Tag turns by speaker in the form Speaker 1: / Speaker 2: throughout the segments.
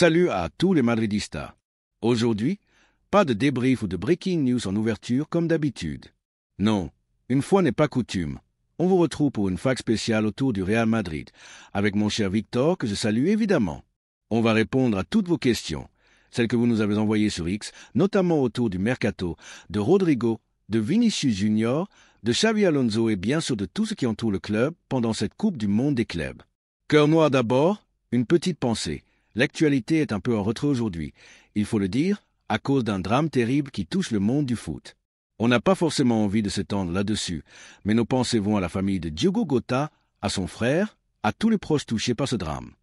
Speaker 1: Salut à tous les Madridistas. Aujourd'hui, pas de débrief ou de breaking news en ouverture comme d'habitude. Non, une fois n'est pas coutume. On vous retrouve pour une fac spéciale autour du Real Madrid, avec mon cher Victor que je salue évidemment. On va répondre à toutes vos questions, celles que vous nous avez envoyées sur X, notamment autour du mercato, de Rodrigo, de Vinicius Junior, de Xavi Alonso et bien sûr de tout ce qui entoure le club pendant cette Coupe du Monde des clubs. Cœur noir d'abord, une petite pensée. L'actualité est un peu en retrait aujourd'hui, il faut le dire, à cause d'un drame terrible qui touche le monde du foot. On n'a pas forcément envie de s'étendre là-dessus, mais nos pensées vont à la famille de Diogo Jota, à son frère, à tous les proches touchés par ce drame.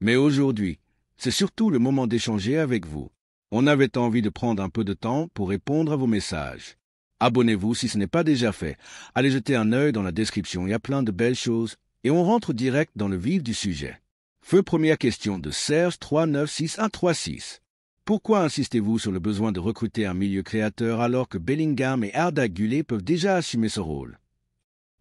Speaker 1: Mais aujourd'hui, c'est surtout le moment d'échanger avec vous. On avait envie de prendre un peu de temps pour répondre à vos messages. Abonnez-vous si ce n'est pas déjà fait. Allez jeter un œil dans la description, il y a plein de belles choses, et on rentre direct dans le vif du sujet. Feu première question de Serge 396136. Pourquoi insistez-vous sur le besoin de recruter un milieu créateur alors que Bellingham et Arda Güler peuvent déjà assumer ce rôle?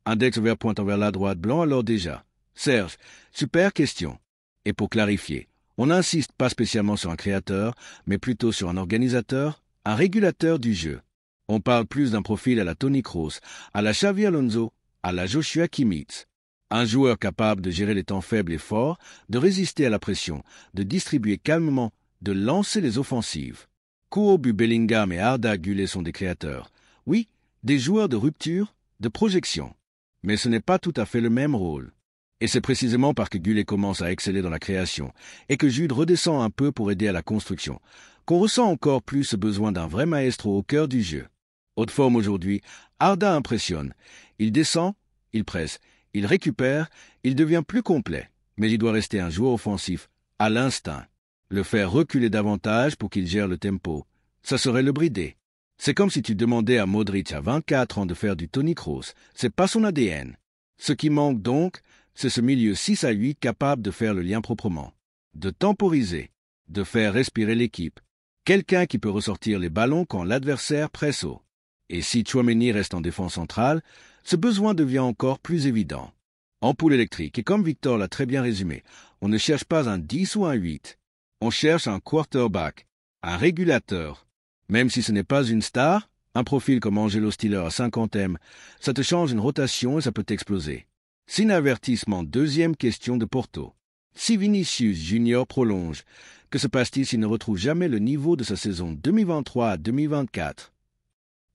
Speaker 1: Index vert pointant vers la droite blanc alors déjà. Serge, super question. Et pour clarifier, on n'insiste pas spécialement sur un créateur, mais plutôt sur un organisateur, un régulateur du jeu. On parle plus d'un profil à la Toni Kroos, à la Xavi Alonso, à la Joshua Kimmich. Un joueur capable de gérer les temps faibles et forts, de résister à la pression, de distribuer calmement, de lancer les offensives. Courbet, Bellingham et Arda Güler sont des créateurs. Oui, des joueurs de rupture, de projection. Mais ce n'est pas tout à fait le même rôle. Et c'est précisément parce que Güler commence à exceller dans la création et que Jude redescend un peu pour aider à la construction, qu'on ressent encore plus ce besoin d'un vrai maestro au cœur du jeu. Haute forme aujourd'hui, Arda impressionne. Il descend, il presse. Il récupère, il devient plus complet, mais il doit rester un joueur offensif, à l'instinct. Le faire reculer davantage pour qu'il gère le tempo, ça serait le brider. C'est comme si tu demandais à Modric à 24 ans de faire du Toni Kroos, c'est pas son ADN. Ce qui manque donc, c'est ce milieu 6 à 8 capable de faire le lien proprement, de temporiser, de faire respirer l'équipe. Quelqu'un qui peut ressortir les ballons quand l'adversaire presse haut. Et si Tchouaméni reste en défense centrale, ce besoin devient encore plus évident. Ampoule électrique, et comme Victor l'a très bien résumé, on ne cherche pas un 10 ou un 8. On cherche un quarterback, un régulateur. Même si ce n'est pas une star, un profil comme Angelo Stiller à 50e, ça te change une rotation et ça peut t'exploser. Sin avertissement, deuxième question de Porto. Si Vinicius Junior prolonge, que se passe-t-il s'il ne retrouve jamais le niveau de sa saison 2023 à 2024?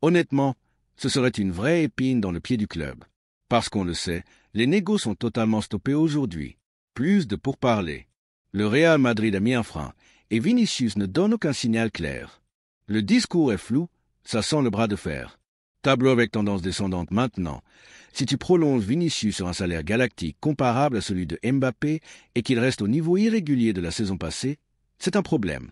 Speaker 1: Honnêtement, ce serait une vraie épine dans le pied du club. Parce qu'on le sait, les négos sont totalement stoppés aujourd'hui. Plus de pourparlers. Le Real Madrid a mis un frein, et Vinicius ne donne aucun signal clair. Le discours est flou, ça sent le bras de fer. Tableau avec tendance descendante maintenant. Si tu prolonges Vinicius sur un salaire galactique comparable à celui de Mbappé et qu'il reste au niveau irrégulier de la saison passée, c'est un problème.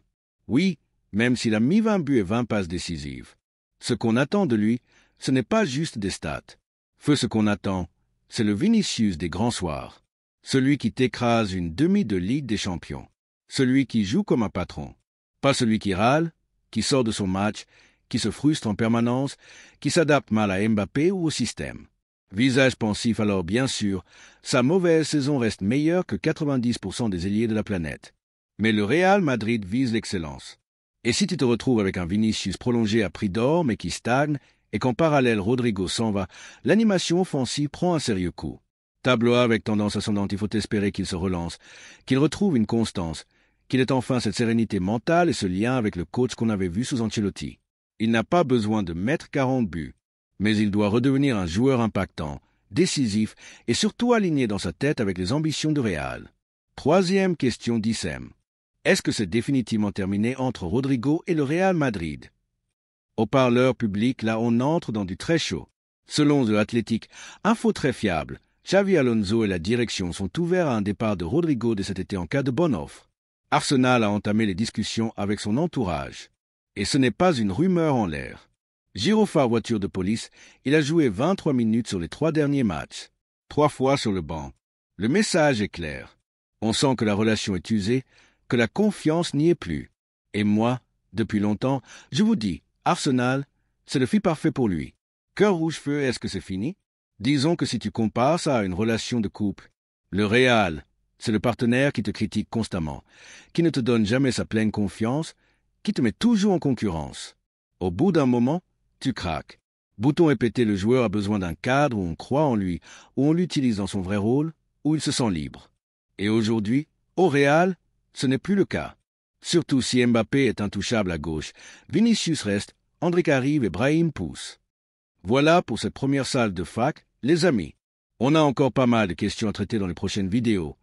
Speaker 1: Oui, même s'il a mis 20 buts et 20 passes décisives. Ce qu'on attend de lui, ce n'est pas juste des stats. Feu ce qu'on attend, c'est le Vinicius des grands soirs. Celui qui t'écrase une demi de Ligue des Champions. Celui qui joue comme un patron. Pas celui qui râle, qui sort de son match, qui se frustre en permanence, qui s'adapte mal à Mbappé ou au système. Visage pensif alors bien sûr, sa mauvaise saison reste meilleure que 90% des ailiers de la planète. Mais le Real Madrid vise l'excellence. Et si tu te retrouves avec un Vinicius prolongé à prix d'or mais qui stagne, et qu'en parallèle Rodrigo s'en va, l'animation offensive prend un sérieux coup. Tableau A avec tendance ascendante, il faut espérer qu'il se relance, qu'il retrouve une constance, qu'il ait enfin cette sérénité mentale et ce lien avec le coach qu'on avait vu sous Ancelotti. Il n'a pas besoin de mettre 40 buts, mais il doit redevenir un joueur impactant, décisif et surtout aligné dans sa tête avec les ambitions de Real. Troisième question d'Issem. Est-ce que c'est définitivement terminé entre Rodrigo et le Real Madrid? Au parleur public, là on entre dans du très chaud. Selon The Athletic, info très fiable, Xavi Alonso et la direction sont ouverts à un départ de Rodrigo dès cet été en cas de bonne offre. Arsenal a entamé les discussions avec son entourage. Et ce n'est pas une rumeur en l'air. Gyrophare voiture de police, il a joué 23 minutes sur les 3 derniers matchs. 3 fois sur le banc. Le message est clair. On sent que la relation est usée, que la confiance n'y est plus. Et moi, depuis longtemps, je vous dis, Arsenal, c'est le fit parfait pour lui. Cœur rouge-feu, est-ce que c'est fini? Disons que si tu compares ça à une relation de couple, le Real, C'est le partenaire qui te critique constamment, qui ne te donne jamais sa pleine confiance, qui te met toujours en concurrence. Au bout d'un moment, tu craques. Bouton est pété, le joueur a besoin d'un cadre où on croit en lui, où on l'utilise dans son vrai rôle, où il se sent libre. Et aujourd'hui, au Real, ce n'est plus le cas. Surtout si Mbappé est intouchable à gauche, Vinicius reste, Endrick arrive et Brahim pousse. Voilà pour cette première salle de fac, les amis. On a encore pas mal de questions à traiter dans les prochaines vidéos.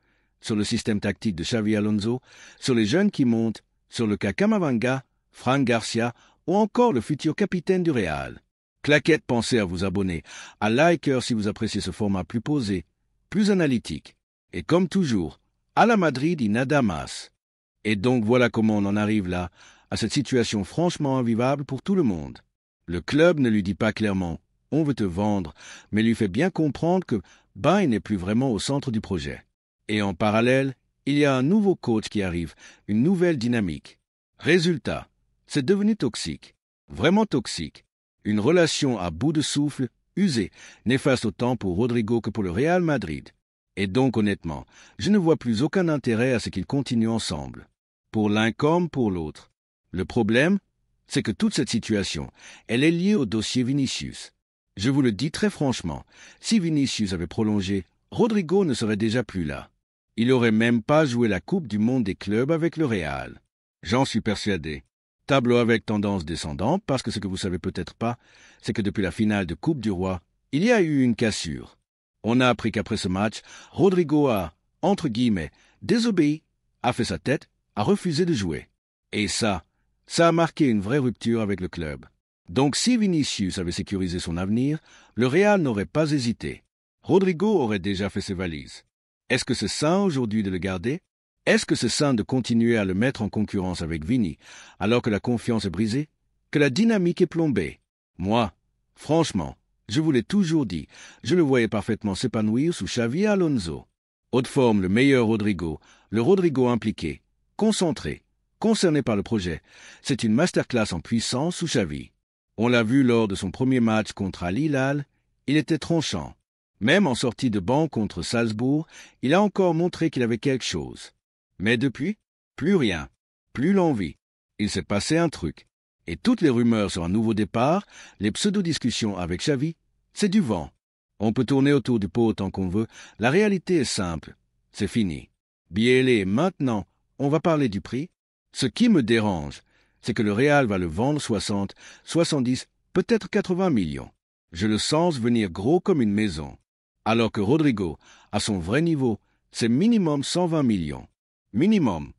Speaker 1: Sur le système tactique de Xavi Alonso, sur les jeunes qui montent, sur le cas Camavinga, Fran Garcia ou encore le futur capitaine du Real. Claquette, pensez à vous abonner, à liker si vous appréciez ce format plus posé, plus analytique. Et comme toujours, à la Madrid y nada más. Et donc voilà comment on en arrive là, à cette situation franchement invivable pour tout le monde. Le club ne lui dit pas clairement « on veut te vendre », mais lui fait bien comprendre que il n'est plus vraiment au centre du projet. Et en parallèle, il y a un nouveau coach qui arrive, une nouvelle dynamique. Résultat, c'est devenu toxique, vraiment toxique. Une relation à bout de souffle, usée, néfaste autant pour Rodrigo que pour le Real Madrid. Et donc honnêtement, je ne vois plus aucun intérêt à ce qu'ils continuent ensemble. Pour l'un comme pour l'autre. Le problème, c'est que toute cette situation, elle est liée au dossier Vinicius. Je vous le dis très franchement, si Vinicius avait prolongé, Rodrigo ne serait déjà plus là. Il n'aurait même pas joué la Coupe du Monde des clubs avec le Real. J'en suis persuadé. Tableau avec tendance descendante, parce que ce que vous savez peut-être pas, c'est que depuis la finale de Coupe du Roi, il y a eu une cassure. On a appris qu'après ce match, Rodrigo a, entre guillemets, désobéi, a fait sa tête, a refusé de jouer. Et ça a marqué une vraie rupture avec le club. Donc si Vinicius avait sécurisé son avenir, le Real n'aurait pas hésité. Rodrigo aurait déjà fait ses valises. Est-ce que c'est sain aujourd'hui de le garder? Est-ce que c'est sain de continuer à le mettre en concurrence avec Vini, alors que la confiance est brisée, que la dynamique est plombée? Moi, franchement, je vous l'ai toujours dit, je le voyais parfaitement s'épanouir sous Xavi Alonso. Haute forme, le meilleur Rodrigo, le Rodrigo impliqué, concentré, concerné par le projet. C'est une masterclass en puissance sous Xavi. On l'a vu lors de son premier match contre Al Hilal, il était tranchant. Même en sortie de banc contre Salzbourg, il a encore montré qu'il avait quelque chose. Mais depuis, plus rien, plus l'envie. Il s'est passé un truc. Et toutes les rumeurs sur un nouveau départ, les pseudo-discussions avec Xavi, c'est du vent. On peut tourner autour du pot autant qu'on veut, la réalité est simple. C'est fini. Bielé, maintenant, on va parler du prix. Ce qui me dérange, c'est que le Real va le vendre 60, 70, peut-être 80 millions. Je le sens venir gros comme une maison. Alors que Rodrigo, à son vrai niveau, c'est minimum 120 millions. Minimum.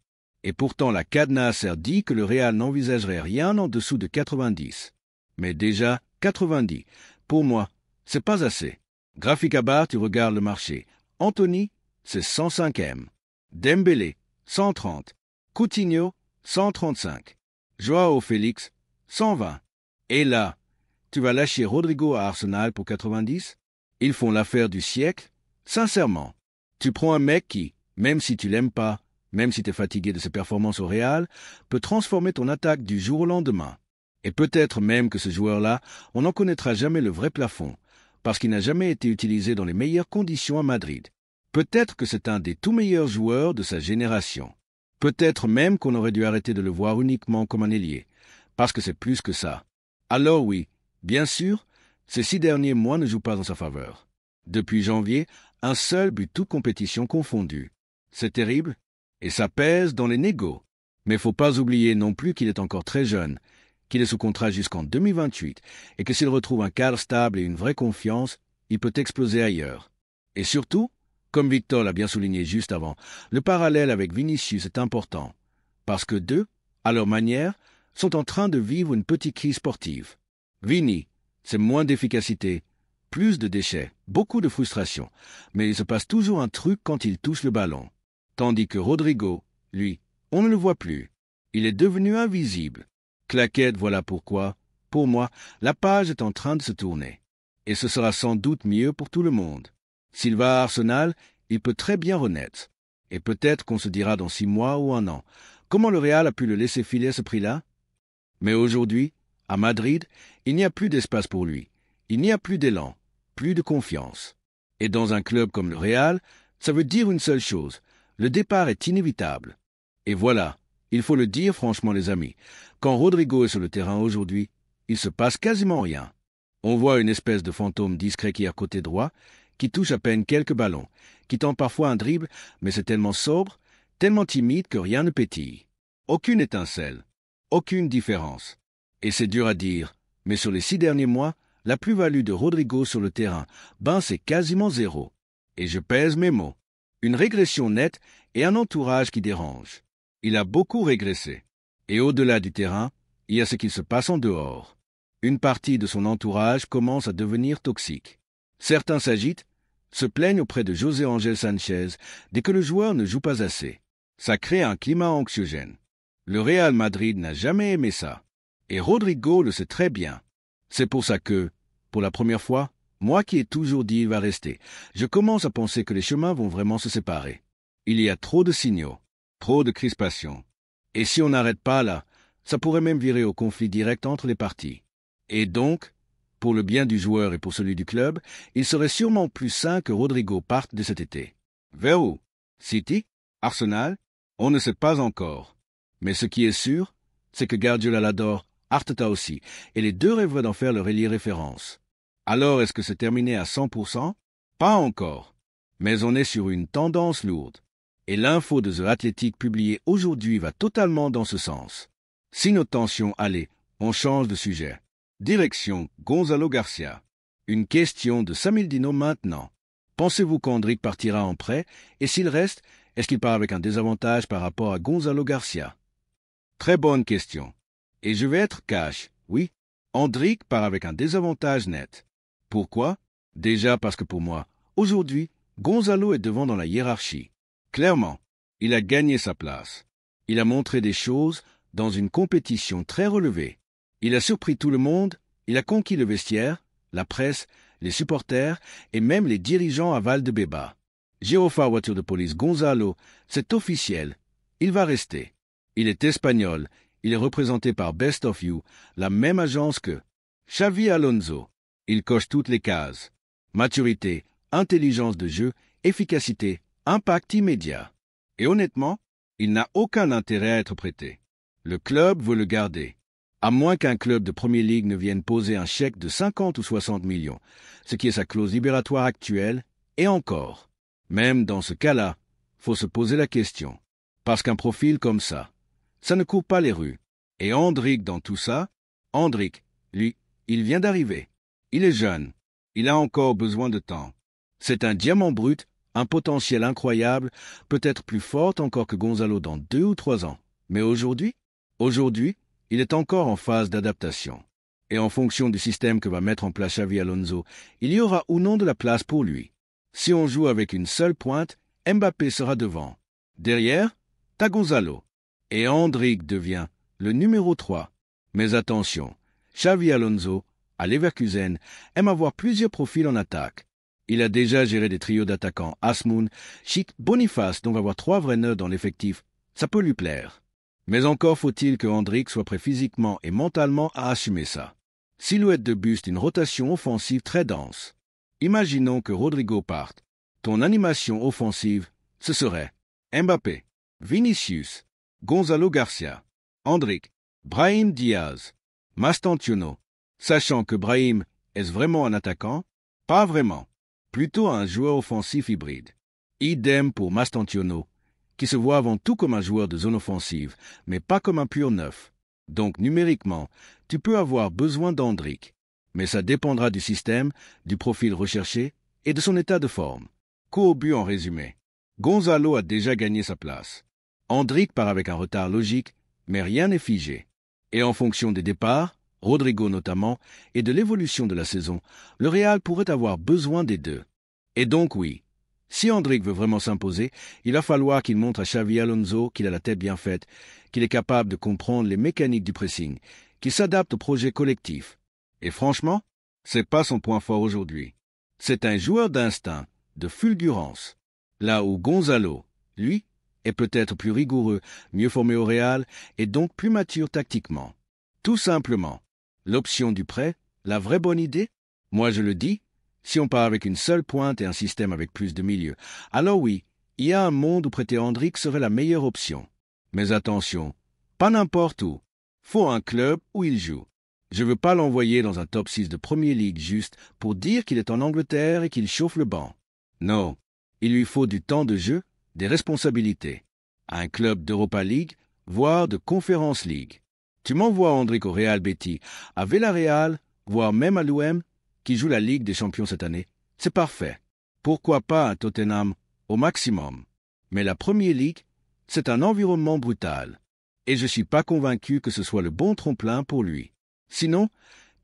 Speaker 1: Et pourtant la Cadnas dit que le Real n'envisagerait rien en dessous de 90. Mais déjà, 90, pour moi, c'est pas assez. Graphique à barre, tu regardes le marché. Anthony, c'est 105e. Dembélé, 130. Coutinho, 135. Joao Félix, 120. Et là, tu vas lâcher Rodrigo à Arsenal pour 90? Ils font l'affaire du siècle? Sincèrement. Tu prends un mec qui, même si tu l'aimes pas, même si tu es fatigué de ses performances au Real, peut transformer ton attaque du jour au lendemain. Et peut-être même que ce joueur-là, on n'en connaîtra jamais le vrai plafond, parce qu'il n'a jamais été utilisé dans les meilleures conditions à Madrid. Peut-être que c'est un des tout meilleurs joueurs de sa génération. Peut-être même qu'on aurait dû arrêter de le voir uniquement comme un ailier, parce que c'est plus que ça. Alors oui, bien sûr, ces 6 derniers mois ne jouent pas en sa faveur. Depuis janvier, un seul but toute compétition confondue. C'est terrible, et ça pèse dans les négos. Mais faut pas oublier non plus qu'il est encore très jeune, qu'il est sous contrat jusqu'en 2028, et que s'il retrouve un cadre stable et une vraie confiance, il peut exploser ailleurs. Et surtout, comme Victor l'a bien souligné juste avant, le parallèle avec Vinicius est important, parce que deux, à leur manière, sont en train de vivre une petite crise sportive. Vini, c'est moins d'efficacité, plus de déchets, beaucoup de frustration, mais il se passe toujours un truc quand il touche le ballon. Tandis que Rodrigo, lui, on ne le voit plus. Il est devenu invisible. Claquette, voilà pourquoi, pour moi, la page est en train de se tourner. Et ce sera sans doute mieux pour tout le monde. S'il va à Arsenal, il peut très bien renaître. Et peut-être qu'on se dira dans 6 mois ou 1 an, comment le Real a pu le laisser filer à ce prix-là? Mais aujourd'hui, à Madrid, il n'y a plus d'espace pour lui. Il n'y a plus d'élan, plus de confiance. Et dans un club comme le Real, ça veut dire une seule chose. Le départ est inévitable. Et voilà, il faut le dire franchement les amis, quand Rodrigo est sur le terrain aujourd'hui, il se passe quasiment rien. On voit une espèce de fantôme discret qui est à côté droit, qui touche à peine quelques ballons, qui tente parfois un dribble, mais c'est tellement sobre, tellement timide que rien ne pétille. Aucune étincelle, aucune différence. Et c'est dur à dire, mais sur les 6 derniers mois, la plus-value de Rodrigo sur le terrain, c'est quasiment zéro. Et je pèse mes mots. Une régression nette et un entourage qui dérange. Il a beaucoup régressé. Et au-delà du terrain, il y a ce qui se passe en dehors. Une partie de son entourage commence à devenir toxique. Certains s'agitent, se plaignent auprès de José Ángel Sánchez dès que le joueur ne joue pas assez. Ça crée un climat anxiogène. Le Real Madrid n'a jamais aimé ça. Et Rodrigo le sait très bien. C'est pour ça que, pour la première fois, moi qui ai toujours dit il va rester, je commence à penser que les chemins vont vraiment se séparer. Il y a trop de signaux, trop de crispation. Et si on n'arrête pas là, ça pourrait même virer au conflit direct entre les parties. Et donc, pour le bien du joueur et pour celui du club, il serait sûrement plus sain que Rodrigo parte de cet été. Vers où? City? Arsenal? On ne sait pas encore. Mais ce qui est sûr, c'est que Guardiola l'adore, Arteta aussi, et les deux rêveraient d'en faire leur ailier référence. Alors est-ce que c'est terminé à 100%? Pas encore. Mais on est sur une tendance lourde. Et l'info de The Athletic publiée aujourd'hui va totalement dans ce sens. Si nos tensions allaient, on change de sujet. Direction Gonzalo Garcia. Une question de Samildino maintenant. Pensez-vous qu'Endrick partira en prêt? Et s'il reste, est-ce qu'il part avec un désavantage par rapport à Gonzalo Garcia? Très bonne question. Et je vais être cash, oui. Endrick part avec un désavantage net. Pourquoi? Déjà parce que pour moi, aujourd'hui, Gonzalo est devant dans la hiérarchie. Clairement, il a gagné sa place. Il a montré des choses dans une compétition très relevée. Il a surpris tout le monde, il a conquis le vestiaire, la presse, les supporters et même les dirigeants à Valdebeba. Girofard voiture de police Gonzalo, c'est officiel. Il va rester. Il est espagnol. Il est représenté par Best of You, la même agence que Xavi Alonso. Il coche toutes les cases. Maturité, intelligence de jeu, efficacité, impact immédiat. Et honnêtement, il n'a aucun intérêt à être prêté. Le club veut le garder. À moins qu'un club de Premier League ne vienne poser un chèque de 50 ou 60 millions, ce qui est sa clause libératoire actuelle, et encore. Même dans ce cas-là, faut se poser la question. Parce qu'un profil comme ça ne court pas les rues. Et Endrick dans tout ça, Endrick, lui, il vient d'arriver. Il est jeune. Il a encore besoin de temps. C'est un diamant brut, un potentiel incroyable, peut-être plus fort encore que Gonzalo dans 2 ou 3 ans. Mais aujourd'hui, il est encore en phase d'adaptation. Et en fonction du système que va mettre en place Xavi Alonso, il y aura ou non de la place pour lui. Si on joue avec une seule pointe, Mbappé sera devant. Derrière, t'as Gonzalo. Et Endrick devient le numéro 3. Mais attention, Xavi Alonso, à Leverkusen, aime avoir plusieurs profils en attaque. Il a déjà géré des trios d'attaquants Asmoun, Chic, Boniface, donc avoir 3 vrais nœuds dans l'effectif, ça peut lui plaire. Mais encore faut-il que Endrick soit prêt physiquement et mentalement à assumer ça. Silhouette de buste, une rotation offensive très dense. Imaginons que Rodrigo parte. Ton animation offensive, ce serait Mbappé, Vinicius, Gonzalo Garcia, Endrick, Brahim Diaz, Mastantuono. Sachant que Brahim, est-ce vraiment un attaquant? Pas vraiment. Plutôt un joueur offensif hybride. Idem pour Mastantuono, qui se voit avant tout comme un joueur de zone offensive, mais pas comme un pur neuf. Donc numériquement, tu peux avoir besoin d'Endrick. Mais ça dépendra du système, du profil recherché et de son état de forme. Coup au but en résumé. Gonzalo a déjà gagné sa place. Endrick part avec un retard logique, mais rien n'est figé. Et en fonction des départs, Rodrigo notamment, et de l'évolution de la saison, le Real pourrait avoir besoin des deux. Et donc oui, si Endrick veut vraiment s'imposer, il va falloir qu'il montre à Xavi Alonso qu'il a la tête bien faite, qu'il est capable de comprendre les mécaniques du pressing, qu'il s'adapte au projet collectif. Et franchement, c'est pas son point fort aujourd'hui. C'est un joueur d'instinct, de fulgurance. Là où Gonzalo, lui, est peut-être plus rigoureux, mieux formé au Real, et donc plus mature tactiquement. Tout simplement. L'option du prêt, la vraie bonne idée? Moi je le dis, si on part avec une seule pointe et un système avec plus de milieux, alors oui, Il y a un monde où prêter Endrick serait la meilleure option. Mais attention, pas n'importe où. Faut un club où il joue. Je veux pas l'envoyer dans un top 6 de Premier League juste pour dire qu'il est en Angleterre et qu'il chauffe le banc. Non, il lui faut du temps de jeu, des responsabilités. Un club d'Europa League, voire de Conference League. Tu m'envoies Endrick au Real Betis, à Villarreal, voire même à l'OM, qui joue la Ligue des Champions cette année. C'est parfait. Pourquoi pas un Tottenham au maximum? Mais la Premier League, c'est un environnement brutal. Et je suis pas convaincu que ce soit le bon tremplin pour lui. Sinon,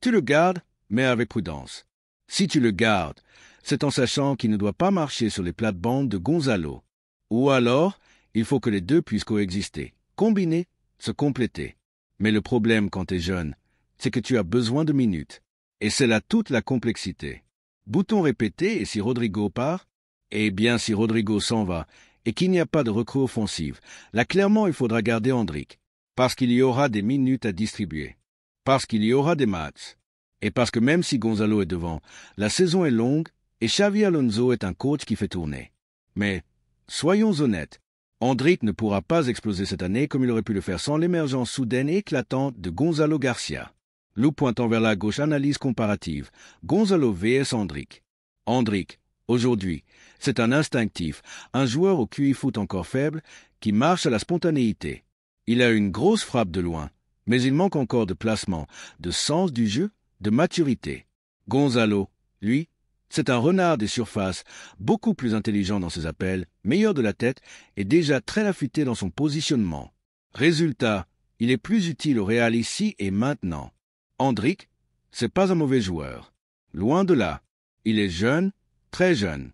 Speaker 1: tu le gardes, mais avec prudence. Si tu le gardes, c'est en sachant qu'il ne doit pas marcher sur les plates-bandes de Gonzalo. Ou alors, il faut que les deux puissent coexister, combiner, se compléter. Mais le problème quand t'es jeune, c'est que tu as besoin de minutes. Et c'est là toute la complexité. Bouton répété, et si Rodrigo part? Eh bien, si Rodrigo s'en va, et qu'il n'y a pas de recrue offensive, là clairement il faudra garder Endrick, parce qu'il y aura des minutes à distribuer, parce qu'il y aura des matchs, et parce que même si Gonzalo est devant, la saison est longue, et Xavi Alonso est un coach qui fait tourner. Mais, soyons honnêtes, Endrick ne pourra pas exploser cette année comme il aurait pu le faire sans l'émergence soudaine et éclatante de Gonzalo Garcia. Lou pointant vers la gauche, analyse comparative. Gonzalo vs Endrick. Endrick, aujourd'hui, c'est un instinctif, un joueur au QI foot encore faible, qui marche à la spontanéité. Il a une grosse frappe de loin, mais il manque encore de placement, de sens du jeu, de maturité. Gonzalo, lui, c'est un renard des surfaces, beaucoup plus intelligent dans ses appels, meilleur de la tête et déjà très affûté dans son positionnement. Résultat, il est plus utile au Real ici et maintenant. Endrick, c'est pas un mauvais joueur. Loin de là. Il est jeune, très jeune.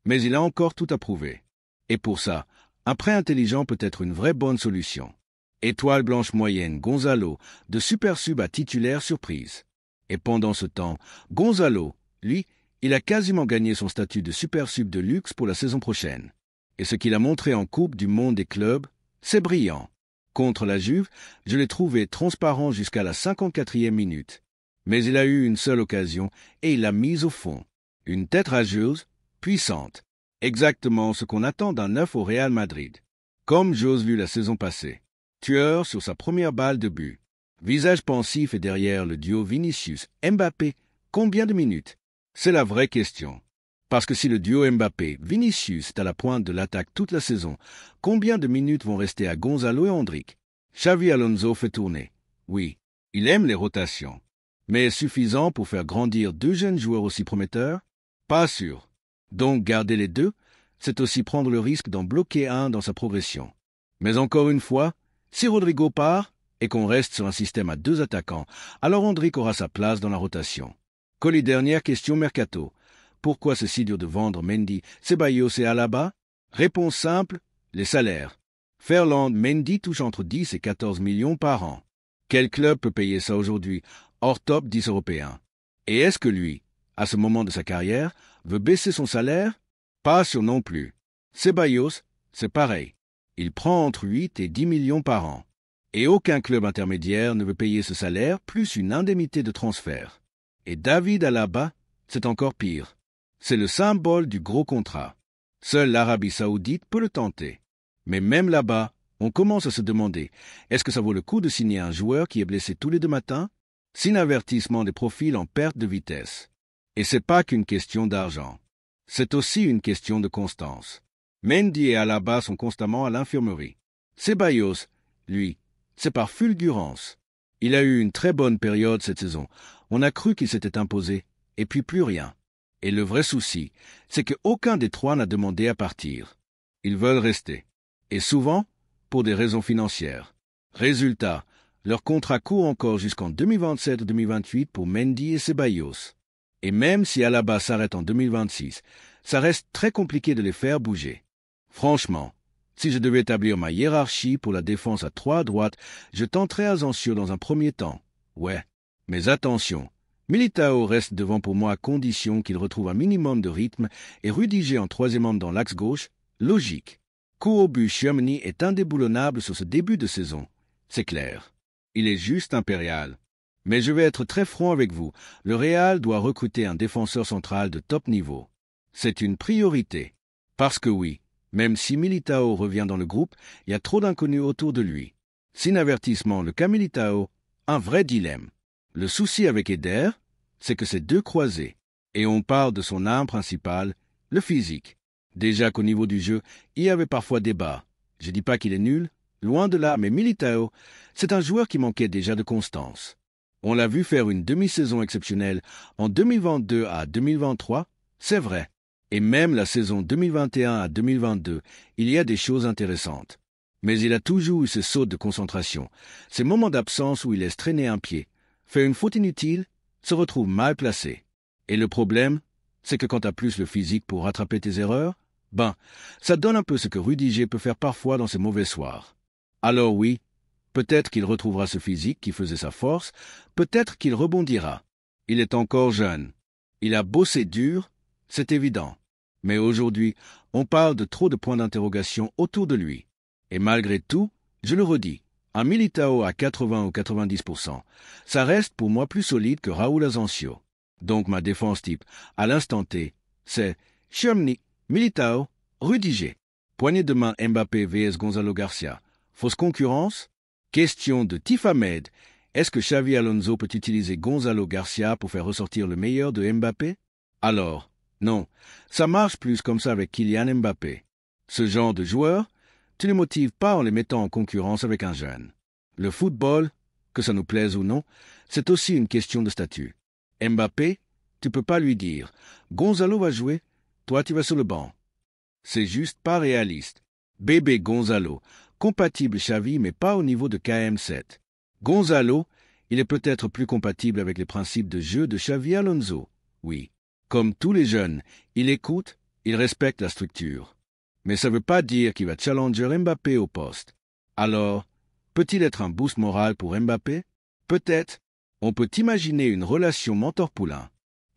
Speaker 1: Mais il a encore tout à prouver. Et pour ça, un prêt intelligent peut être une vraie bonne solution. Étoile blanche moyenne, Gonzalo, de super sub à titulaire surprise. Et pendant ce temps, Gonzalo, lui, il a quasiment gagné son statut de super sub de luxe pour la saison prochaine. Et ce qu'il a montré en Coupe du Monde des clubs, c'est brillant. Contre la Juve, je l'ai trouvé transparent jusqu'à la 54e minute. Mais il a eu une seule occasion et il l'a mise au fond. Une tête rageuse, puissante. Exactement ce qu'on attend d'un neuf au Real Madrid. Comme j'ose vu la saison passée. Tueur sur sa première balle de but. Visage pensif et derrière le duo Vinicius-Mbappé, combien de minutes? C'est la vraie question. Parce que si le duo Mbappé-Vinicius est à la pointe de l'attaque toute la saison, combien de minutes vont rester à Gonzalo et Endrick? Xavi Alonso fait tourner. Oui, il aime les rotations. Mais est-ce suffisant pour faire grandir deux jeunes joueurs aussi prometteurs? Pas sûr. Donc garder les deux, c'est aussi prendre le risque d'en bloquer un dans sa progression. Mais encore une fois, si Rodrigo part et qu'on reste sur un système à deux attaquants, alors Endrick aura sa place dans la rotation. Colis, dernière question mercato. Pourquoi c'est si dur de vendre Mendy, Ceballos et Alaba? Réponse simple, les salaires. Ferland Mendy touche entre 10 et 14 millions par an. Quel club peut payer ça aujourd'hui, hors top 10 européens? Et est-ce que lui, à ce moment de sa carrière, veut baisser son salaire? Pas sûr non plus. Ceballos, c'est pareil. Il prend entre 8 et 10 millions par an. Et aucun club intermédiaire ne veut payer ce salaire plus une indemnité de transfert. Et David Alaba, c'est encore pire. C'est le symbole du gros contrat. Seule l'Arabie Saoudite peut le tenter. Mais même là-bas, on commence à se demander, est-ce que ça vaut le coup de signer un joueur qui est blessé tous les 2 matins? Sin avertissement des profils en perte de vitesse. Et c'est pas qu'une question d'argent. C'est aussi une question de constance. Mendy et Alaba sont constamment à l'infirmerie. Ceballos, lui, c'est par fulgurance. Il a eu une très bonne période cette saison. On a cru qu'il s'était imposé, et puis plus rien. Et le vrai souci, c'est qu'aucun des trois n'a demandé à partir. Ils veulent rester. Et souvent, pour des raisons financières. Résultat, leur contrat court encore jusqu'en 2027-2028 pour Mendy et Ceballos. Et même si Alaba s'arrête en 2026, ça reste très compliqué de les faire bouger. Franchement, si je devais établir ma hiérarchie pour la défense à 3 à droite, je tenterais Asensio dans un premier temps. Ouais, mais attention, Militao reste devant pour moi à condition qu'il retrouve un minimum de rythme et Rudiger en 3e homme dans l'axe gauche, logique. Coup au but, Tchouaméni est indéboulonnable sur ce début de saison. C'est clair. Il est juste impérial. Mais je vais être très franc avec vous, le Real doit recruter un défenseur central de top niveau. C'est une priorité. Parce que oui, Même si Militao revient dans le groupe, il y a trop d'inconnus autour de lui. Sin avertissement, le cas Militao, un vrai dilemme. Le souci avec Eder, c'est que c'est deux croisés. Et on parle de son arme principale, le physique. Déjà qu'au niveau du jeu, il y avait parfois débat. Je dis pas qu'il est nul, loin de là, mais Militao, c'est un joueur qui manquait déjà de constance. On l'a vu faire une demi-saison exceptionnelle en 2022 à 2023, c'est vrai. Et même la saison 2021 à 2022, il y a des choses intéressantes. Mais il a toujours eu ce saut de concentration, ces moments d'absence où il laisse traîner un pied, fait une faute inutile, se retrouve mal placé. Et le problème, c'est que quand t'as plus le physique pour rattraper tes erreurs, ça donne un peu ce que Rudiger peut faire parfois dans ses mauvais soirs. Alors oui, peut-être qu'il retrouvera ce physique qui faisait sa force, peut-être qu'il rebondira. Il est encore jeune. Il a bossé dur, c'est évident. Mais aujourd'hui, on parle de trop de points d'interrogation autour de lui. Et malgré tout, je le redis, un Militao à 80 ou 90%, ça reste pour moi plus solide que Raúl Asensio. Donc ma défense type, à l'instant T, c'est Tchouaméni, Militao, Rudiger. Poignée de main Mbappé vs Gonzalo Garcia. Fausse concurrence? Question de Tifamed. Est-ce que Xavi Alonso peut utiliser Gonzalo Garcia pour faire ressortir le meilleur de Mbappé? Alors, non, ça marche plus comme ça avec Kylian Mbappé. Ce genre de joueur, tu ne motives pas en les mettant en concurrence avec un jeune. Le football, que ça nous plaise ou non, c'est aussi une question de statut. Mbappé, tu peux pas lui dire « Gonzalo va jouer, toi tu vas sur le banc ». C'est juste pas réaliste. Bébé Gonzalo, compatible Xavi mais pas au niveau de KM7. Gonzalo, il est peut-être plus compatible avec les principes de jeu de Xavi Alonso, oui. Comme tous les jeunes, il écoute, il respecte la structure. Mais ça ne veut pas dire qu'il va challenger Mbappé au poste. Alors, peut-il être un boost moral pour Mbappé? Peut-être. On peut imaginer une relation mentor-poulain.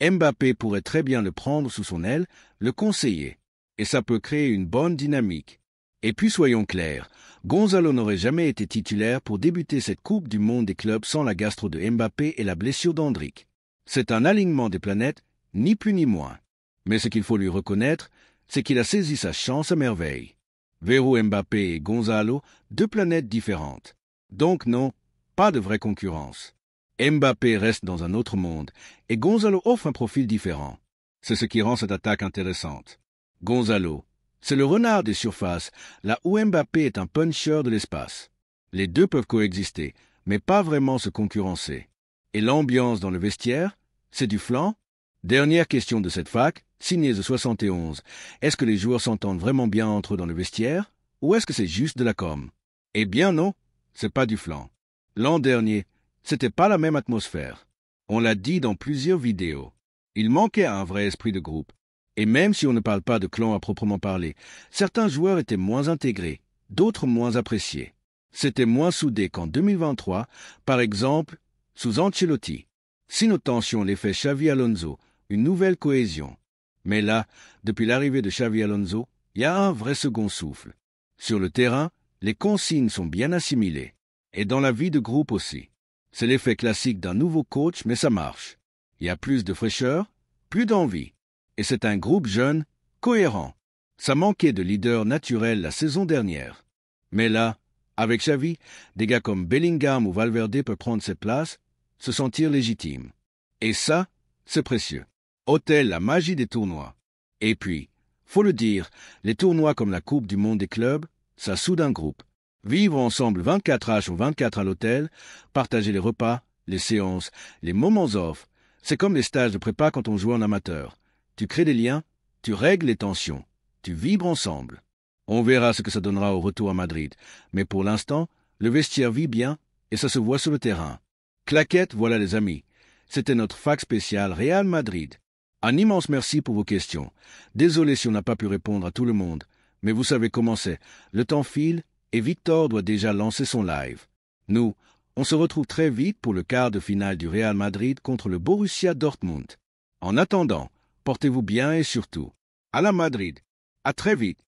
Speaker 1: Mbappé pourrait très bien le prendre sous son aile, le conseiller. Et ça peut créer une bonne dynamique. Et puis soyons clairs, Gonzalo n'aurait jamais été titulaire pour débuter cette Coupe du Monde des clubs sans la gastro de Mbappé et la blessure d'Endrick. C'est un alignement des planètes, ni plus ni moins. Mais ce qu'il faut lui reconnaître, c'est qu'il a saisi sa chance à merveille. Verrou Mbappé et Gonzalo, deux planètes différentes. Donc non, pas de vraie concurrence. Mbappé reste dans un autre monde, et Gonzalo offre un profil différent. C'est ce qui rend cette attaque intéressante. Gonzalo, c'est le renard des surfaces, là où Mbappé est un puncher de l'espace. Les deux peuvent coexister, mais pas vraiment se concurrencer. Et l'ambiance dans le vestiaire, c'est du flanc? Dernière question de cette fac, signée de 71. Est-ce que les joueurs s'entendent vraiment bien entre eux dans le vestiaire, ou est-ce que c'est juste de la com? Eh bien non, c'est pas du flanc. L'an dernier, c'était pas la même atmosphère. On l'a dit dans plusieurs vidéos. Il manquait un vrai esprit de groupe. Et même si on ne parle pas de clan à proprement parler, certains joueurs étaient moins intégrés, d'autres moins appréciés. C'était moins soudé qu'en 2023, par exemple, sous Ancelotti. Si nos tensions l'effet Xavi Alonso, une nouvelle cohésion. Mais là, depuis l'arrivée de Xavi Alonso, il y a un vrai second souffle. Sur le terrain, les consignes sont bien assimilées. Et dans la vie de groupe aussi. C'est l'effet classique d'un nouveau coach, mais ça marche. Il y a plus de fraîcheur, plus d'envie. Et c'est un groupe jeune, cohérent. Ça manquait de leader naturel la saison dernière. Mais là, avec Xavi, des gars comme Bellingham ou Valverde peuvent prendre cette place, se sentir légitimes. Et ça, c'est précieux. Hôtel la magie des tournois. Et puis, faut le dire, les tournois comme la Coupe du Monde des clubs, ça soude un groupe. Vivre ensemble 24h ou 24 à l'hôtel, partager les repas, les séances, les moments off, c'est comme les stages de prépa quand on joue en amateur. Tu crées des liens, tu règles les tensions, tu vibres ensemble. On verra ce que ça donnera au retour à Madrid, mais pour l'instant, le vestiaire vit bien et ça se voit sur le terrain. Claquette, voilà les amis. C'était notre fac spécial Real Madrid. Un immense merci pour vos questions. Désolé si on n'a pas pu répondre à tout le monde, mais vous savez comment c'est. Le temps file et Victor doit déjà lancer son live. Nous, on se retrouve très vite pour le quart de finale du Real Madrid contre le Borussia Dortmund. En attendant, portez-vous bien et surtout, à la Madrid. À très vite.